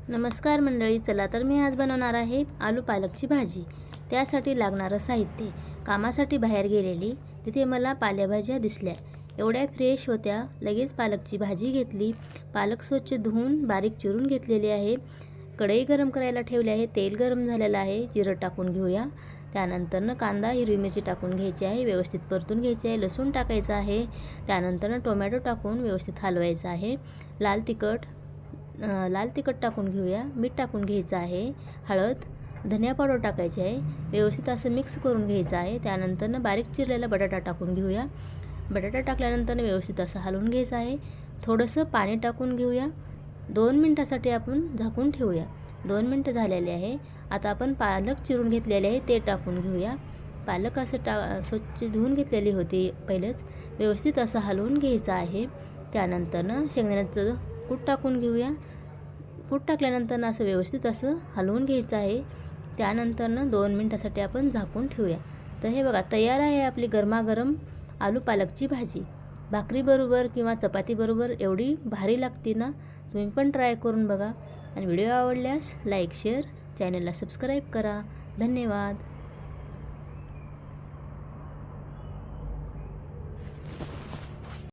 नमस्कार मंडळी, चला तर मी आज बनवणार आहे आलू पालकची भाजी। त्यासाठी लागणारं साहित्य, कामासाठी बाहेर गेलेली तिथे मला पालेभाज्या दिसल्या, एवढ्या फ्रेश होत्या। लगेच पालकची भाजी घेतली। पालक स्वच्छ धुवून बारीक चिरून घेतलेली आहे। कढई गरम करायला ठेवली आहे। तेल गरम झालेलं आहे, जिरं टाकून घेऊया। त्यानंतर कांदा हिरवी मिरची टाकून घ्यायची आहे, व्यवस्थित परतून घ्यायची आहे। लसूण टाकायचं आहे। त्यानंतर टोमॅटो टाकून व्यवस्थित हलवायचं आहे। लाल तिखट टाकून घेऊया। मीठ टाकून घ्यायचं आहे। हळद, धनिया पावडर टाकायची आहे। व्यवस्थित असं मिक्स करून घ्यायचं आहे। त्यानंतर बारीक चिरलेला बटाटा टाकून घेऊया। बटाटा टाकल्यानंतर व्यवस्थित असं हलवून घ्यायचं आहे। थोडंसं पाणी टाकून घेऊया। 2 मिनिटासाठी आपण झाकून ठेवूया। 2 मिनिटं झालेले आहे। आता आपण पालक चिरून घेतलेले आहे ते टाकून घेऊया। पालक असं स्वच्छ धुवून घेतलेली होती पहिलेच। व्यवस्थित असं हलवून घ्यायचं आहे। त्यानंतर शेंगदाण्याचं कूट टाकून घेऊया। कूट टाकल्यानंतर असं व्यवस्थित असं हलवून घ्यायचं आहे। त्यानंतर 2 मिनिटासाठी आपण झाकून ठेवूया। तर हे बघा, तयार आहे आपली गरमागरम आलू पालकची भाजी। भाकरीबरोबर किंवा चपातीबरोबर एवढी भारी लागते ना। तुम्ही पण ट्राय करून बघा आणि व्हिडिओ आवडल्यास लाईक, शेअर, चॅनलला सबस्क्राईब करा। धन्यवाद।